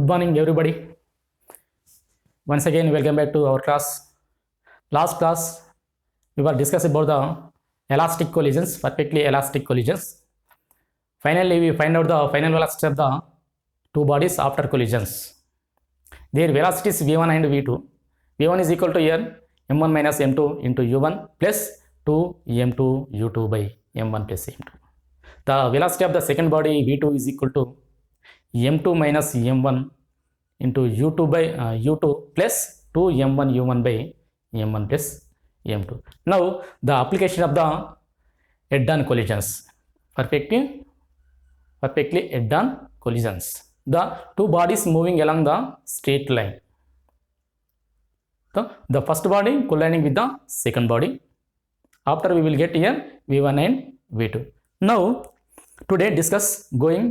Good morning, everybody. Once again, welcome back to our class. Last class, we were discussing about the elastic collisions, perfectly elastic collisions. Finally, we find out the final velocity of the two bodies after collisions. Their velocities v1 and v2. v1 is equal to here m1 minus m2 into u1 plus 2m2 u2 by m1 plus m2. The velocity of the second body v2 is equal to m2 minus m1 into u2 by u2 plus 2m1 u1 by m1 plus m2. Now the application of the head-on collisions, perfectly head-on collisions. The two bodies moving along the straight line. So the first body colliding with the second body. After we will get here v1 and v2. Now today going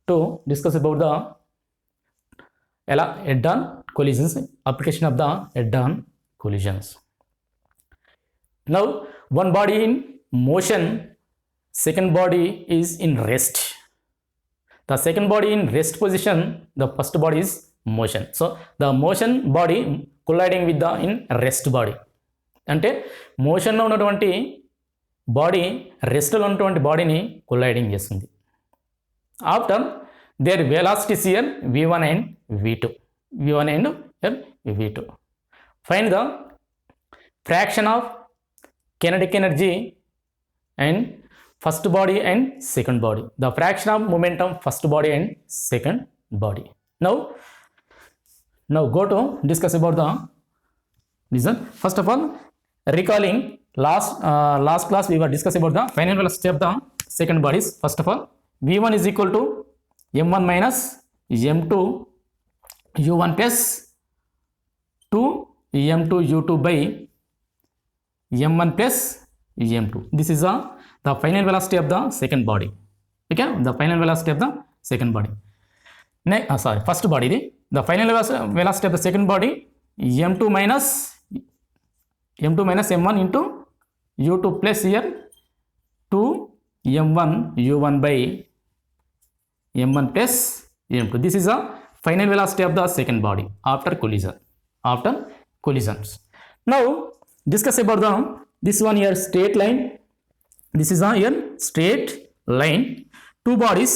to discuss about the head-on collisions, application of the head-on collisions. Now one body in motion, second body is in rest. The second body in rest position, the first body is motion. So the motion body colliding with the in rest body. అంటే మోషన్లో ఉన్నటువంటి body రెస్ట్లో ఉన్నటువంటి బాడీని colliding చేస్తుంది. After their velocities here v1 and v2. Find the fraction of kinetic energy and first body and second body. The fraction of momentum first body and second body. Now go to discuss about the reason. First of all, recalling last class we were discussing about the final velocity of the second bodies. First of all, v1 is equal to m1 minus m2 u1 plus 2 m2 u2 by m1 plus m2. This is the final velocity of the second body. Okay, the final velocity of the second body. First body. The final velocity of the second body m2 minus m1 into u2 plus here 2 m1 u1 by m1 plus m2. This is the final velocity of the second body after collisions. Now discuss about this one here, straight line. This is here straight line. Two bodies.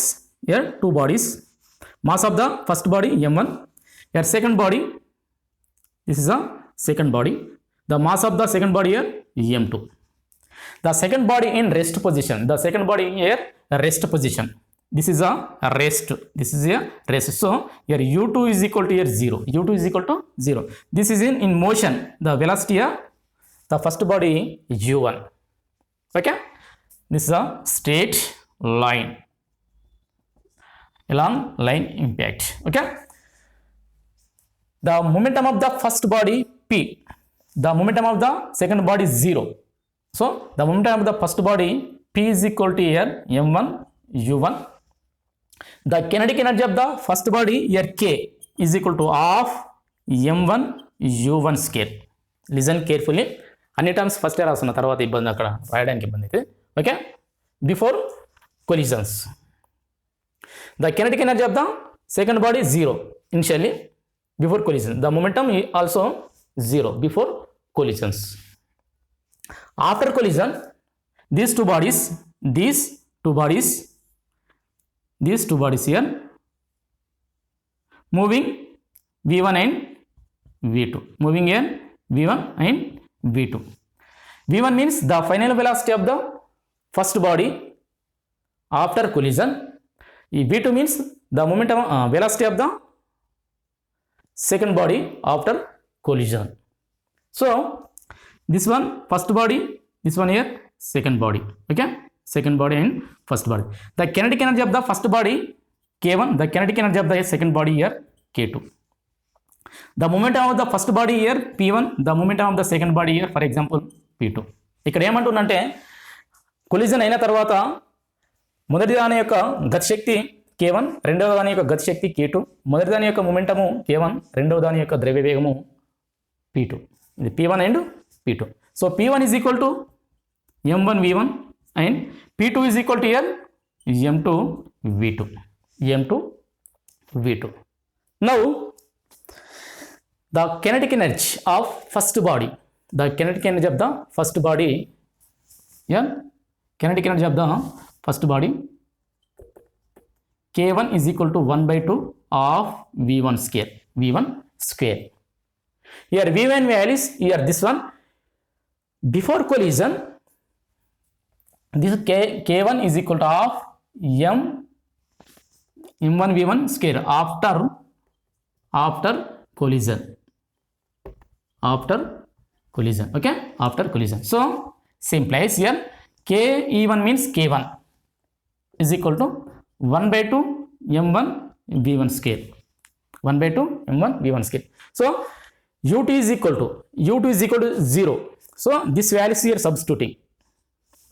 Mass of the first body m1. Here second body. This is a second body. The mass of the second body here m2. The second body in rest position. The second body here rest position. This is a rest. So here u2 is equal to here 0. u2 is equal to 0. This is in motion. The velocity here, the first body u1. Okay. This is a straight line. Along line impact. Okay. The momentum of the first body p. The momentum of the second body is 0. So the momentum of the first body p is equal to here m1 u1. The kinetic energy of the first body here k is equal to half m1 u1 square. Listen carefully. అన్ని times first year రాస్తున్న తర్వాత ఇబ్బంది, అక్కడ రాయడానికి ఇబ్బంది అయితే. Okay, before collisions the kinetic energy of the second body 0 initially before collision. The momentum also 0 before collisions. After collision these two bodies here moving v1 and v2. Moving here v1 and v2. v1 means the final velocity of the first body after collision. v2 means the momentum velocity of the second body after collision. So this one first body, this one here second body. Okay, second body and first body. The kinetic energy of the first body k1, the kinetic energy of the second body here k2. The momentum of the first body here p1, the momentum of the second body here for example p2. ఇక్కడ ఏమంటుందంటే collision అయిన తర్వాత మొదటి దాని యొక్క గతిశక్తి k1, రెండవ దాని యొక్క గతిశక్తి k2, మొదటి దాని యొక్క మొమెంటము k1, రెండవ దాని యొక్క ద్రవ్యవేగము p2. ఇది p1 and p2. So p1 is equal to m1 v1 and p2 is equal to here m2 v2. Now the kinetic energy of first body, the kinetic energy of the first body, yeah, kinetic energy of the first body, K1 is equal to 1 by 2 of V1 square, V1 square. Here V1 value is here this one. Before collision, this K1 is equal to half M1 V1 square after collision. After collision, okay, after collision. So simplifies here, Ke1 means K1 is equal to 1 by 2 M1 V1 square, 1 by 2 M1 V1 square. So U2 is equal to 0. So this value is here substituting,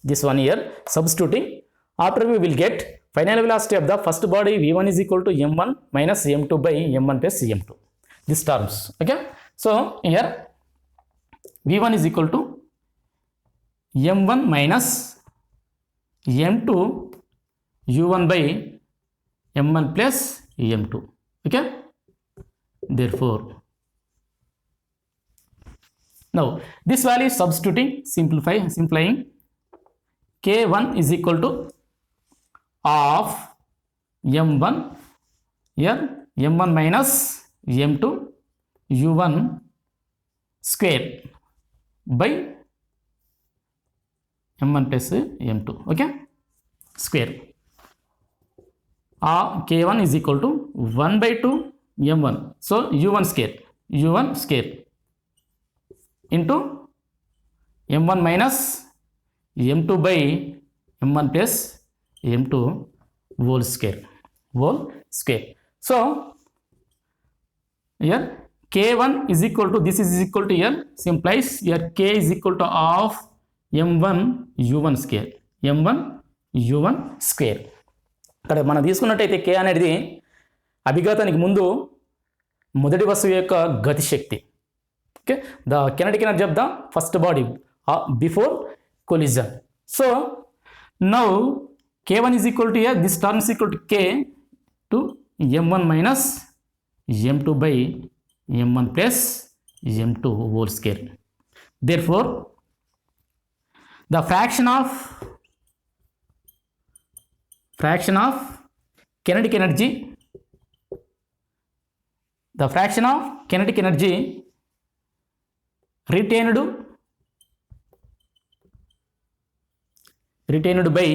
this one here substituting. After we will get final velocity of the first body V1 is equal to M1 minus M2 by M1 plus M2, these terms, okay. So here V1 is equal to M1 minus M2 U1 by M1 plus M2, okay. Therefore now this value is substituting, simplifying. K1 is equal to of M1 here M1 minus M2 U1 square by M1 plus M2, okay, square. K1 is equal to 1 by 2 M1, so U1 square into M1 minus M2 by M1 plus M2 whole square. So here K1 is equal to, this is equal to here, implies here K is equal to of M1 U1 square, M1 U1 square. ఇక్కడ మనం తీసుకున్నట్టయితే K అనేది అభిఘాతానికి ముందు మొదటి వస్తువు యొక్క గతి శక్తి, okay, the kinetic energy of the first body before collision. So now K1 is equal to here, this term is equal to K to M1 minus M2 by M1 plus M2 whole square. Therefore the fraction of kinetic energy, the fraction of kinetic energy retained by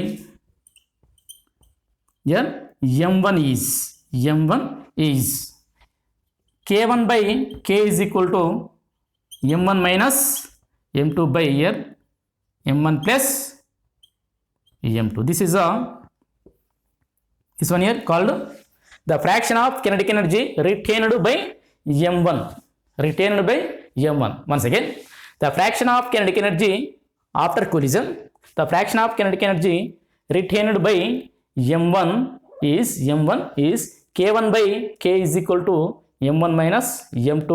here M1 is K1 by K is equal to M1 minus M2 by here M1 plus M2. This is this one here called the fraction of kinetic energy retained by M1. Once again, the fraction of kinetic energy after collision, the fraction of kinetic energy retained by M1 is K1 by K is equal to M1 minus M2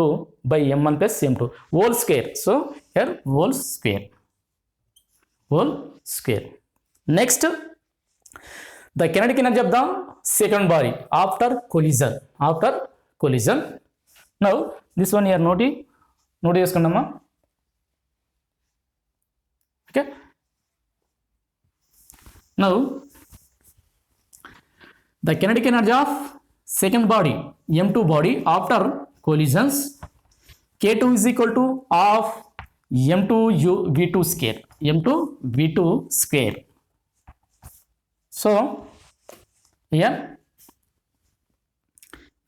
by M1 plus M2 whole square. So here whole square. Next, the kinetic energy of the second body after collision. Now this one here note cheskundama, okay. Now the kinetic energy of second body M2 body after collisions, K2 is equal to of M2 V2 square. So here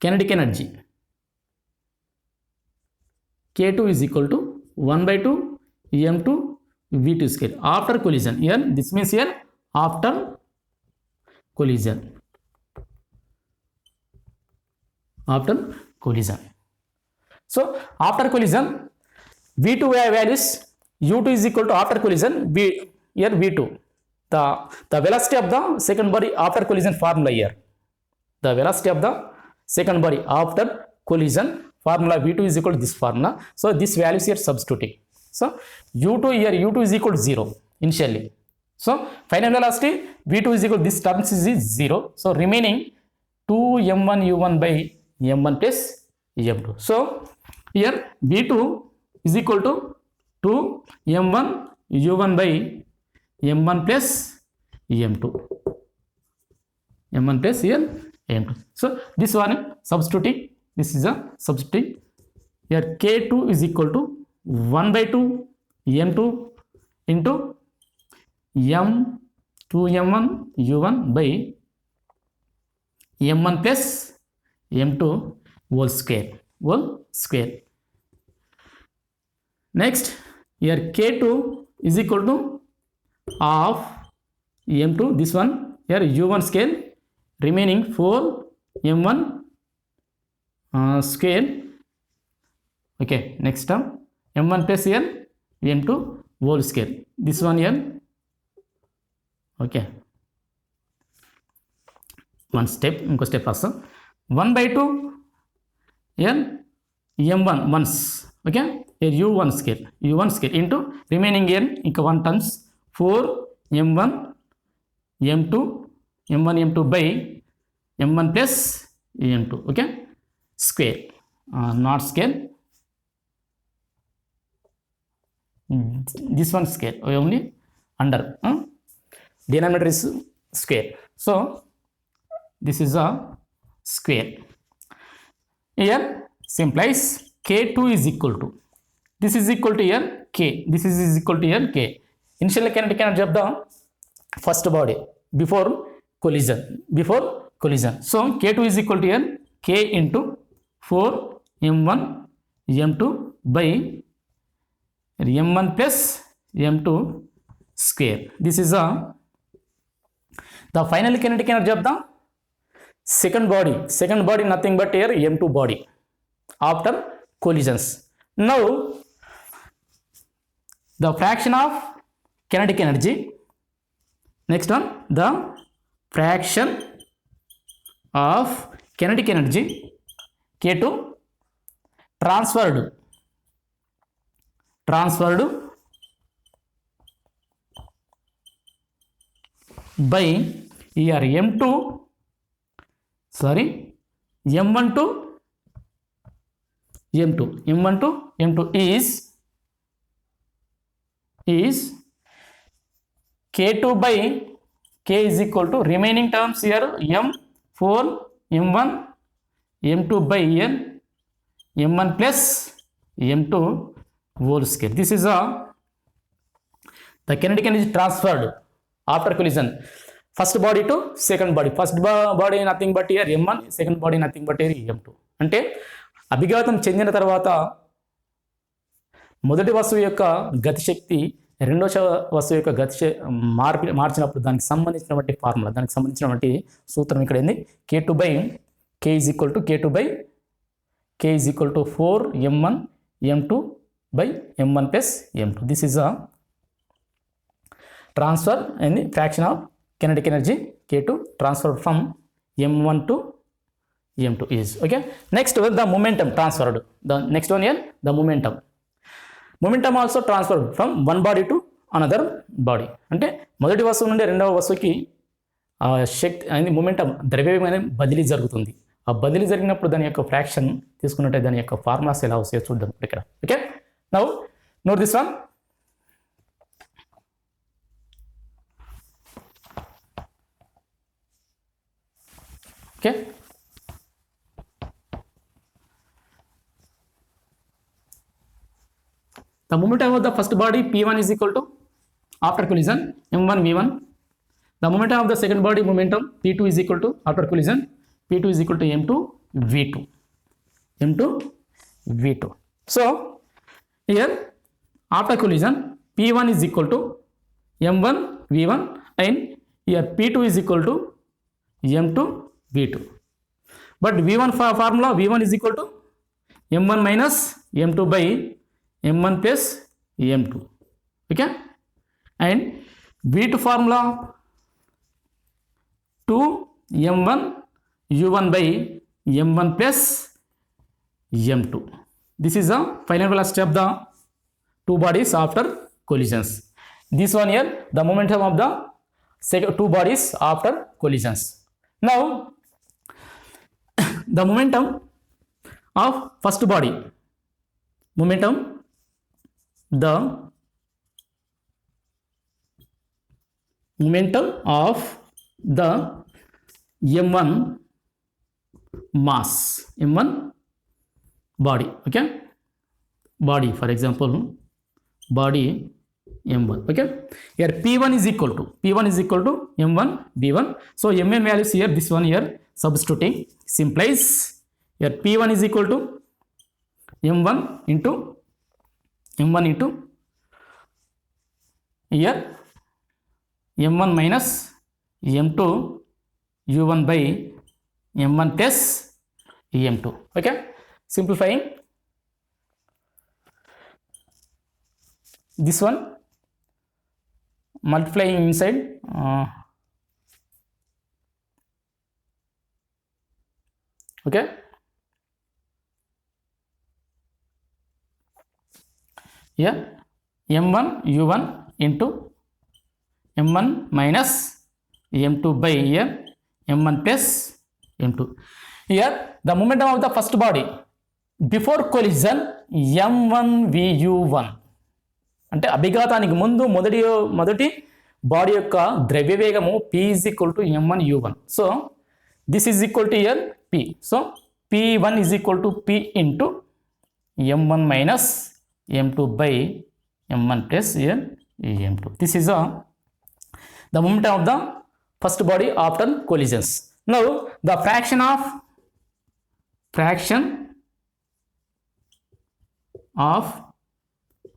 kinetic energy K2 is equal to 1 by 2 M2 V2 square after collision. Here this means here after collision. So after collision V2 values, U2 is equal to after collision here V2, the velocity of the second body after collision formula here, the velocity of the second body after collision formula V2 is equal to this formula. So this value is here substituting. So U2 is equal to 0 initially. So final velocity V2 is equal to this terms is 0. So remaining 2 M1 U1 by m1 plus m2. So here v2 is equal to 2 m1 u1 by m1 plus m2, m1 plus here m2. So this one substituting, this is a substituting. Here k2 is equal to 1 by 2 m2 into m2 m1 u1 by m1 plus m2 whole square. Next here k2 is equal to half m2, this one here u1 square, remaining 4 m1 square. Okay, next term m1 plus here m2 whole square, this one here. Okay, one step, inko step also 1 by 2 here m1 once. Okay, here u1 square into remaining here inka 1 times 4 m1 m2 m1 m2 by m1 plus m2. Okay, square, not square, this one square, only under denominator is square, so this is a square. Here simplifies k2 is equal to, this is equal to here k, this is equal to here k. Initial kinetic energy of the first body before collision. So k2 is equal to here k into 4 m1 m2 by m1 plus m2 square. This is the final kinetic energy of the second body, nothing but here m2 body after collisions. Now the fraction of kinetic energy. Next one, the fraction of kinetic energy k2 transferred by here m1 to m2 is k2 by k is equal to remaining terms here m4 m1 m2 by here m1 plus m2 whole square. This is the kinetic energy transferred after collision, first body to second body. First body nothing but here m1, second body nothing but here m2. అంటే అభిఘాతం చెందిన తర్వాత మొదటి వస్తువు యొక్క గతిశక్తి రెండో వస్తువు యొక్క మార్చినప్పుడు దానికి సంబంధించినటువంటి ఫార్ములా, దానికి సంబంధించినటువంటి సూత్రం ఇక్కడ ఏంది, k2 by k is equal to k2 by k is equal to 4 m1 m2 by m1 plus m2. This is a transfer and the fraction of kinetic energy k2 transferred from m1 to m2 is. Okay, next the momentum transferred. The next one here, the momentum also transferred from one body to another body. అంటే మొదటి వస్తువు నుండి రెండవ వస్తువుకి శక్తి అనేది momentum ద్రవ్యవేగం అనేది బదిలీ జరుగుతుంది. ఆ బదిలీ జరిగినప్పుడు దాని యొక్క ఫ్రాక్షన్ తీసుకున్నట్టే దాని యొక్క ఫార్ములాస్ ఎలా వస్తాయో చూద్దాం ఇక్కడ. Okay, now note this one. Okay, the momentum of the first body P1 is equal to after collision m1 v1. The momentum of the second body momentum P2 is equal to after collision P2 is equal to m2 v2. So here after collision P1 is equal to m1 v1 and here P2 is equal to m2 v2. But v1 formula, v1 is equal to m1 minus m2 by m1 plus m2. Okay, and v2 formula 2 m1 u1 by m1 plus m2. This is the final velocity of the two bodies after collisions. This one here, the momentum of the two bodies after collisions. Now the momentum of first body, momentum, the momentum of the m1 mass, m1 body, okay, body, for example, body m1, okay. Here p1 is equal to m1 b1. So mn values here, this one here substituting, simplifies. Here p1 is equal to m1 into here m1 minus m2 u1 by m1 plus m2, okay. Simplifying this one, multiplying inside, okay. Here m1 u1 into m1 minus m2 by here m1 plus m2. Here the momentum of the first body before collision m1 vu1, అంటే అభిఘాతానికి ముందు మొదటి body యొక్క ద్రవ్యవేగము p is equal to m1 u1. So this is equal to here p. So p1 is equal to p into m1 minus m2 by m1 plus here m2. This is the momentum of the first body after collisions. Now the fraction of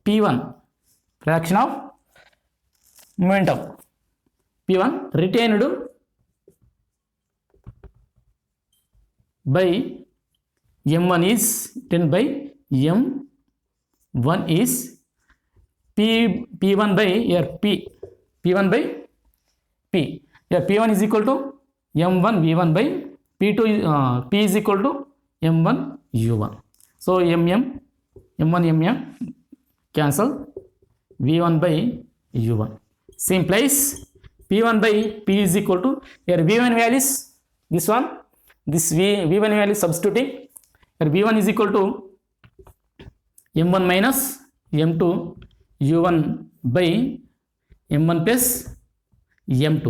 p1, fraction of momentum p1 retained by m1 is 10 by m1 is p1 by here p1 by p. Here p1 is equal to m1 v1 by p2 p is equal to m1 u1. So m1 cancel, v1 by u1, simplifies. p1 by p is equal to, here v1 value is this one, this v1 value substituting, here v1 is equal to m1 minus m2 u1 by m1 plus m2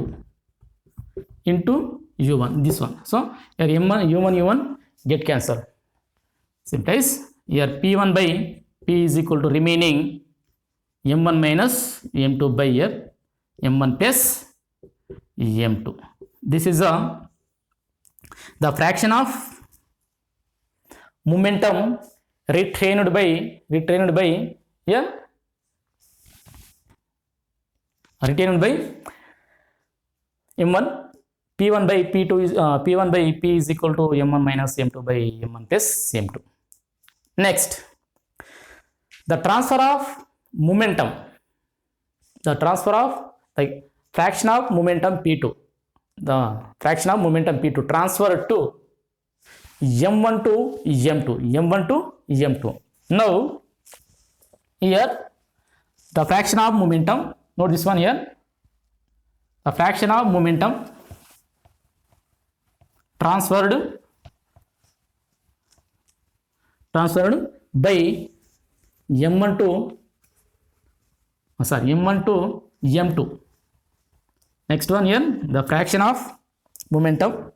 into u1, this one. So here m1 u1 get cancelled, simplifies. Here p1 by p is equal to remaining m1 minus m2 by here m1 plus m2. This is the fraction of momentum retained by here retained by m1, p1 by p2 is p1 by p is equal to m1 minus m2 by m1 plus m2. Next, the transfer of momentum, the fraction of momentum p2, the fraction of momentum p2 transferred to m1 to m2. Now here the fraction of momentum, note this one here, the fraction of momentum transferred by m1 to m2. Next one here, the fraction of momentum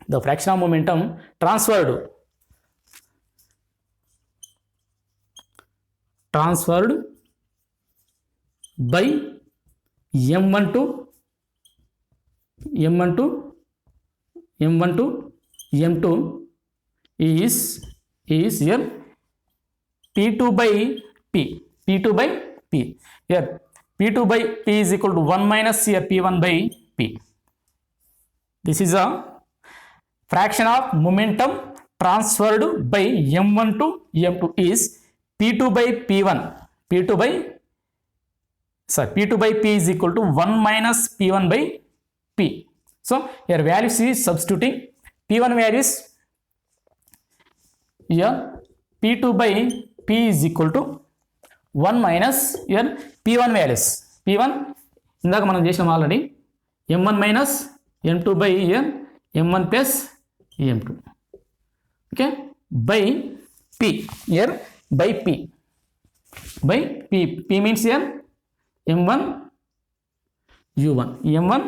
the fraction of momentum transferred by m1 to m2 is here p2 by p. Here p2 by p is equal to 1 minus here p1 by p. This is a fraction of momentum transferred by m1 to m2 is p2 by p1. p2 by p is equal to 1 minus p1 by p. So here values is substituting, p1 values here P2 by P is equal to 1 minus here P1 values. P1 ఇందాక మనం చేసాం already M1 minus M2 by here M1 plus M2. Okay, by P here by P by P. P means here M1 U1 M1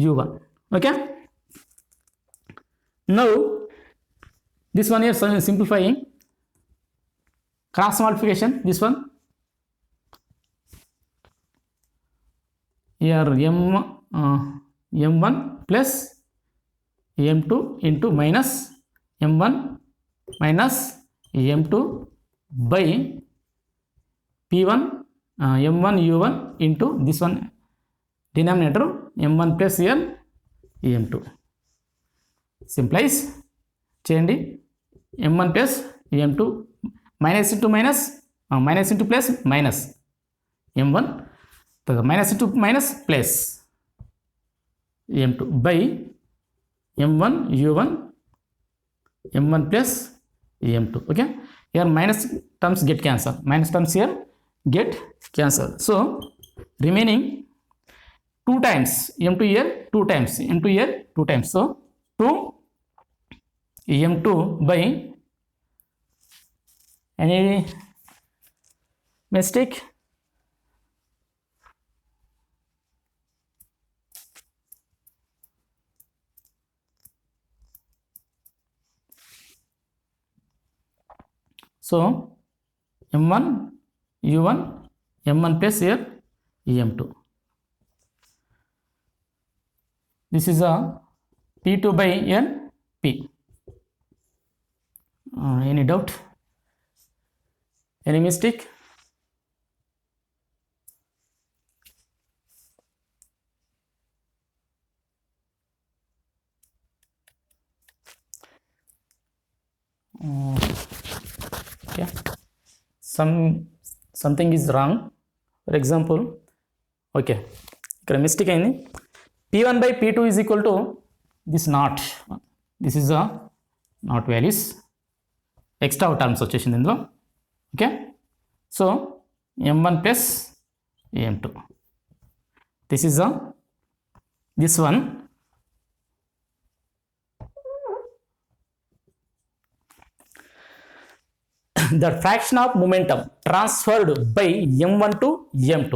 U1. Okay, now this one here simplifying, cross multiplication, this one here M1 plus M2 into minus M1 minus M2 by P1 M1 U1 into this one denominator M1 plus here M2. Simplifies చేయండి. M1 plus M2 minus into minus minus into plus minus M1 minus into minus plus M2 by M1 U1 M1 plus M2. Okay, here minus terms get cancelled, minus terms here get cancelled, so remaining 2 times M2 here 2 times M2 here 2 times, so 2 M2 by any mistake? So M1 U1 M1 plus here M2. This is a P2 by N P. Any doubt? Any mistake? Okay, something is wrong. For example, okay, ఇక్కడ mistake అయింది. P1 by P2 is equal to this not. This is a not values. Extra terms వచ్చేసింది ఇందులో. Okay, so M1 plus M2. This is this one. The fraction of momentum transferred by M1 to M2.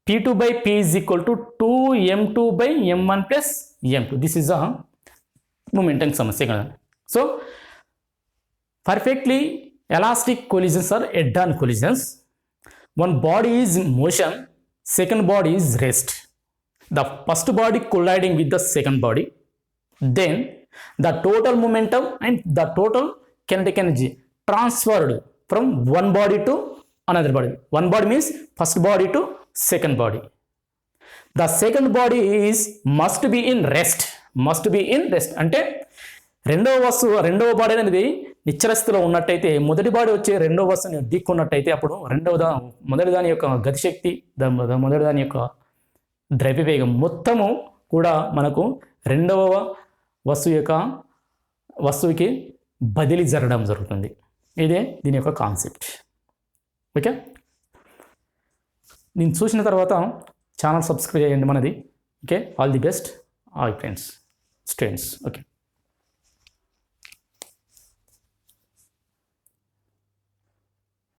P2 by P is equal to 2M2 by M1 plus M2. This is a momentum సమస్య కదా. So perfectly elastic collisions are head-on collisions. One body is in motion, second body is rest. The first body colliding with the second body, then the total momentum and the total kinetic energy transferred from one body to another body. One body means first body to second body. The second body is must be in rest. Must be in rest అంటే రెండవ body అనేది నిశ్చల స్థితిలో ఉన్నట్టయితే మొదటి body వచ్చే రెండవ వస్తువుని ఢీక్కున్నట్టయితే అప్పుడు మొదటి దాని యొక్క గతిశక్తి మొదటి దాని యొక్క ద్రవ్యవేగం మొత్తము కూడా మనకు రెండవ వస్తువుకి బదిలీ జరగడం జరుగుతుంది. ఇదే దీని యొక్క కాన్సెప్ట్. ఓకే, నేను చూసిన తర్వాత ఛానల్ సబ్స్క్రైబ్ చేయండి మనది. Okay, all the best all friends students. Okay.